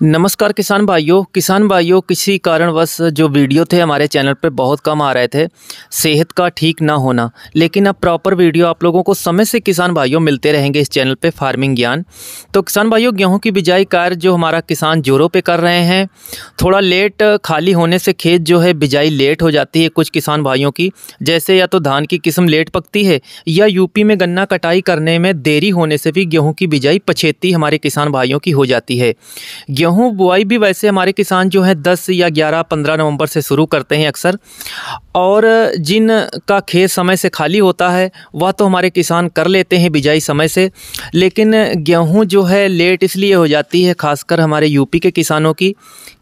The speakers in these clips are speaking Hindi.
नमस्कार किसान भाइयों किसी कारणवश जो वीडियो थे हमारे चैनल पे बहुत कम आ रहे थे, सेहत का ठीक ना होना। लेकिन अब प्रॉपर वीडियो आप लोगों को समय से किसान भाइयों मिलते रहेंगे इस चैनल पे फार्मिंग ज्ञान। तो किसान भाइयों, गेहूं की बिजाई कार्य जो हमारा किसान जोरों पे कर रहे हैं, थोड़ा लेट खाली होने से खेत जो है बिजाई लेट हो जाती है कुछ किसान भाइयों की। जैसे या तो धान की किस्म लेट पकती है या यूपी में गन्ना कटाई करने में देरी होने से भी गेहूँ की बिजाई पछेती हमारे किसान भाइयों की हो जाती है। गेहूं बुआई भी वैसे हमारे किसान जो है 10 या 11-15 नवंबर से शुरू करते हैं अक्सर, और जिन का खेत समय से खाली होता है वह तो हमारे किसान कर लेते हैं बिजाई समय से। लेकिन गेहूं जो है लेट इसलिए हो जाती है खासकर हमारे यूपी के किसानों की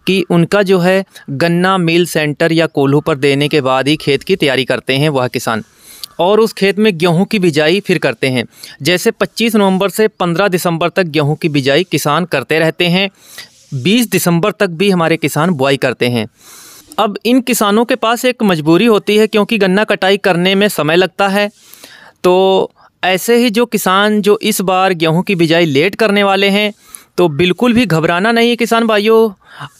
कि उनका जो है गन्ना मिल सेंटर या कोल्हू पर देने के बाद ही खेत की तैयारी करते हैं वह किसान, और उस खेत में गेहूं की बिजाई फिर करते हैं। जैसे 25 नवंबर से 15 दिसंबर तक गेहूं की बिजाई किसान करते रहते हैं, 20 दिसंबर तक भी हमारे किसान बुआई करते हैं। अब इन किसानों के पास एक मजबूरी होती है क्योंकि गन्ना कटाई करने में समय लगता है। तो ऐसे ही जो किसान जो इस बार गेहूं की बिजाई लेट करने वाले हैं, तो बिल्कुल भी घबराना नहीं है किसान भाइयों।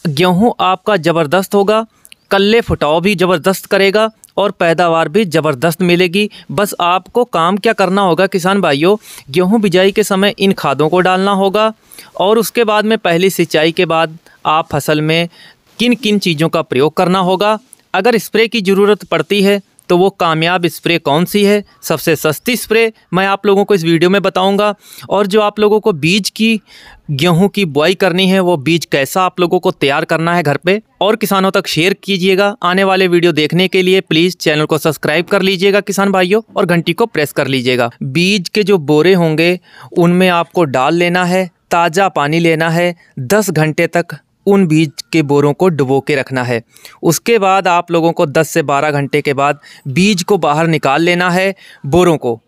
गेहूं आपका ज़बरदस्त होगा, कल्ले फुटाव भी ज़बरदस्त करेगा और पैदावार भी ज़बरदस्त मिलेगी। बस आपको काम क्या करना होगा किसान भाइयों, गेहूं बिजाई के समय इन खादों को डालना होगा, और उसके बाद में पहली सिंचाई के बाद आप फसल में किन किन चीज़ों का प्रयोग करना होगा। अगर स्प्रे की ज़रूरत पड़ती है तो वो कामयाब स्प्रे कौन सी है, सबसे सस्ती स्प्रे मैं आप लोगों को इस वीडियो में बताऊंगा। और जो आप लोगों को बीज की गेहूं की बुआई करनी है, वो बीज कैसा आप लोगों को तैयार करना है घर पे, और किसानों तक शेयर कीजिएगा। आने वाले वीडियो देखने के लिए प्लीज़ चैनल को सब्सक्राइब कर लीजिएगा किसान भाइयों, और घंटी को प्रेस कर लीजिएगा। बीज के जो बोरे होंगे उनमें आपको डाल लेना है, ताज़ा पानी लेना है, 10 घंटे तक उन बीज के बोरों को डुबो के रखना है। उसके बाद आप लोगों को 10 से 12 घंटे के बाद बीज को बाहर निकाल लेना है बोरों को,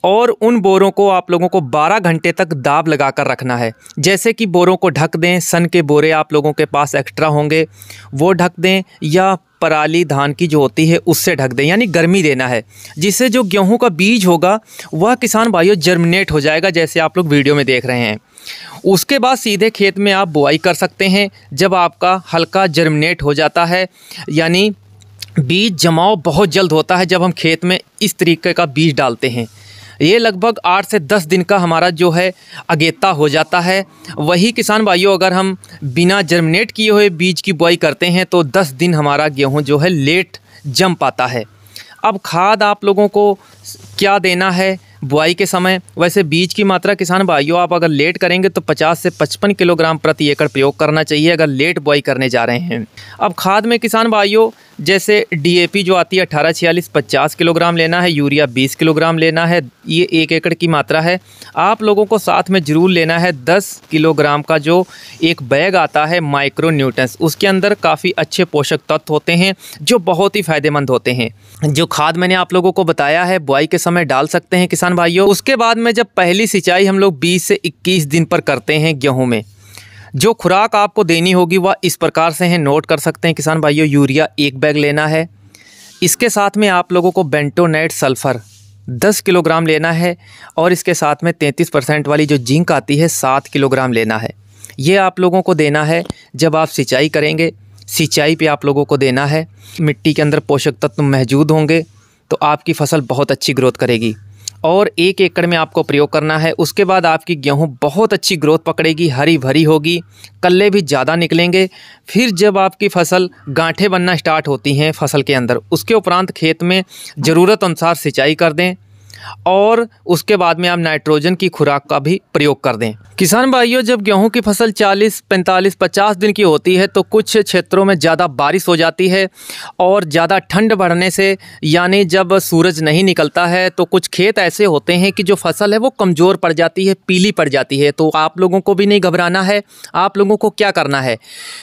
और उन बोरों को आप लोगों को 12 घंटे तक दाब लगा कर रखना है। जैसे कि बोरों को ढक दें, सन के बोरे आप लोगों के पास एक्स्ट्रा होंगे वो ढक दें, या पराली धान की जो होती है उससे ढक दें, यानी गर्मी देना है, जिससे जो गेहूं का बीज होगा वह किसान भाइयों जर्मिनेट हो जाएगा, जैसे आप लोग वीडियो में देख रहे हैं। उसके बाद सीधे खेत में आप बुआई कर सकते हैं। जब आपका हल्का जर्मिनेट हो जाता है, यानी बीज जमाव बहुत जल्द होता है जब हम खेत में इस तरीके का बीज डालते हैं। ये लगभग 8 से 10 दिन का हमारा जो है अगेता हो जाता है। वही किसान भाइयों, अगर हम बिना जर्मिनेट किए हुए बीज की बुआई करते हैं तो 10 दिन हमारा गेहूं जो है लेट जम पाता है। अब खाद आप लोगों को क्या देना है बुआई के समय, वैसे बीज की मात्रा किसान भाइयों आप अगर लेट करेंगे तो 50 से 55 किलोग्राम प्रति एकड़ प्रयोग करना चाहिए अगर लेट बुआई करने जा रहे हैं। अब खाद में किसान भाइयों जैसे डीएपी जो आती है 1846 50 किलोग्राम लेना है, यूरिया 20 किलोग्राम लेना है, ये 1 एकड़ की मात्रा है। आप लोगों को साथ में ज़रूर लेना है 10 किलोग्राम का जो एक बैग आता है माइक्रो न्यूट्रंस, उसके अंदर काफ़ी अच्छे पोषक तत्व होते हैं जो बहुत ही फ़ायदेमंद होते हैं। जो खाद मैंने आप लोगों को बताया है बुआई के समय डाल सकते हैं किसान भाइयों। उसके बाद में जब पहली सिंचाई हम लोग 20 से 21 दिन पर करते हैं गेहूं में, जो खुराक आपको देनी होगी वह इस प्रकार से है, नोट कर सकते हैं किसान भाइयों। यूरिया 1 बैग लेना है, इसके साथ में आप लोगों को बेंटोनेट सल्फ़र 10 किलोग्राम लेना है, और इसके साथ में 33% वाली जो जिंक आती है 7 किलोग्राम लेना है। ये आप लोगों को देना है जब आप सिंचाई करेंगे। सिंचाई पे आप लोगों को देना है, मिट्टी के अंदर पोषक तत्व मौजूद होंगे तो आपकी फसल बहुत अच्छी ग्रोथ करेगी, और 1 एकड़ में आपको प्रयोग करना है। उसके बाद आपकी गेहूं बहुत अच्छी ग्रोथ पकड़ेगी, हरी भरी होगी, कल्ले भी ज़्यादा निकलेंगे। फिर जब आपकी फसल गांठें बनना स्टार्ट होती हैं फसल के अंदर, उसके उपरांत खेत में ज़रूरत अनुसार सिंचाई कर दें, और उसके बाद में आप नाइट्रोजन की खुराक का भी प्रयोग कर दें। किसान भाइयों जब गेहूं की फसल 40, 45, 50 दिन की होती है तो कुछ क्षेत्रों में ज़्यादा बारिश हो जाती है, और ज़्यादा ठंड बढ़ने से, यानी जब सूरज नहीं निकलता है तो कुछ खेत ऐसे होते हैं कि जो फसल है वो कमज़ोर पड़ जाती है, पीली पड़ जाती है। तो आप लोगों को भी नहीं घबराना है। आप लोगों को क्या करना है,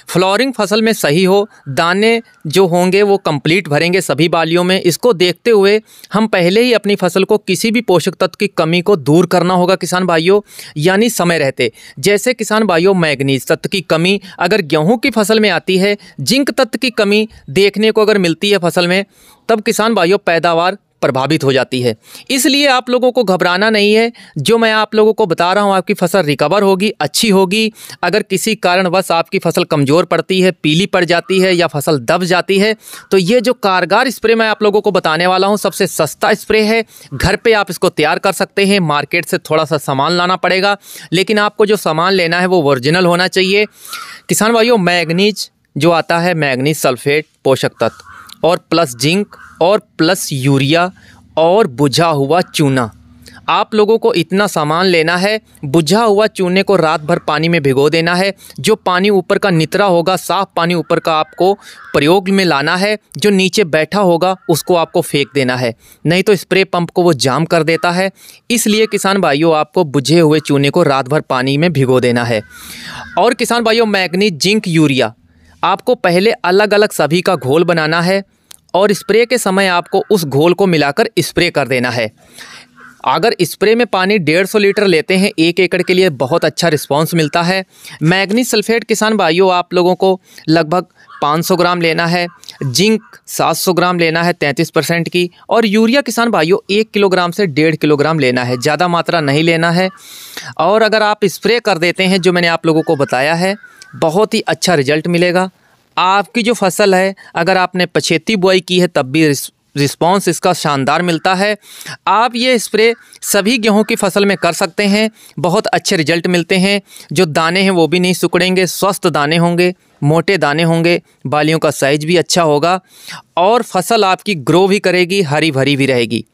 फ्लोरिंग फसल में सही हो, दाने जो होंगे वो कंप्लीट भरेंगे सभी बालियों में। इसको देखते हुए हम पहले ही अपनी फसल को किसी भी पोषक तत्व की कमी को दूर करना होगा किसान भाइयों, यानी समय रहते। जैसे किसान भाइयों मैग्नीज तत्व की कमी अगर गेहूं की फसल में आती है, जिंक तत्व की कमी देखने को अगर मिलती है फसल में, तब किसान भाइयों पैदावार प्रभावित हो जाती है। इसलिए आप लोगों को घबराना नहीं है। जो मैं आप लोगों को बता रहा हूँ, आपकी फसल रिकवर होगी, अच्छी होगी। अगर किसी कारणवश आपकी फसल कमज़ोर पड़ती है, पीली पड़ जाती है या फसल दब जाती है, तो ये जो कारगर स्प्रे मैं आप लोगों को बताने वाला हूँ, सबसे सस्ता स्प्रे है। घर पे आप इसको तैयार कर सकते हैं। मार्केट से थोड़ा सा सामान लाना पड़ेगा, लेकिन आपको जो सामान लेना है वो ओरिजिनल होना चाहिए। किसान भाइयों, मैग्नीज जो आता है, मैग्नीज सल्फेट पोषक तत्व, और प्लस जिंक और प्लस यूरिया और बुझा हुआ चूना, आप लोगों को इतना सामान लेना है। बुझा हुआ चूने को रात भर पानी में भिगो देना है। जो पानी ऊपर का नितरा होगा, साफ़ पानी ऊपर का आपको प्रयोग में लाना है। जो नीचे बैठा होगा उसको आपको फेंक देना है, नहीं तो स्प्रे पंप को वो जाम कर देता है। इसलिए किसान भाइयों, आपको बुझे हुए चूने को रात भर पानी में भिगो देना है। और किसान भाइयों, मैग्नीज, जिंक, यूरिया आपको पहले अलग अलग सभी का घोल बनाना है और स्प्रे के समय आपको उस घोल को मिलाकर स्प्रे कर देना है। अगर स्प्रे में पानी 150 लीटर लेते हैं 1 एकड़ के लिए, बहुत अच्छा रिस्पांस मिलता है। मैग्नीज सल्फेट किसान भाइयों, आप लोगों को लगभग 500 ग्राम लेना है। जिंक 700 ग्राम लेना है 33% की। और यूरिया किसान भाइयों 1 किलोग्राम से 1.5 किलोग्राम लेना है, ज़्यादा मात्रा नहीं लेना है। और अगर आप स्प्रे कर देते हैं जो मैंने आप लोगों को बताया है, बहुत ही अच्छा रिजल्ट मिलेगा। आपकी जो फसल है, अगर आपने पछेती बुआई की है तब भी रिस्पांस इसका शानदार मिलता है। आप ये स्प्रे सभी गेहूं की फसल में कर सकते हैं, बहुत अच्छे रिजल्ट मिलते हैं। जो दाने हैं वो भी नहीं सिकुड़ेंगे, स्वस्थ दाने होंगे, मोटे दाने होंगे, बालियों का साइज भी अच्छा होगा और फसल आपकी ग्रो भी करेगी, हरी भरी भी रहेगी।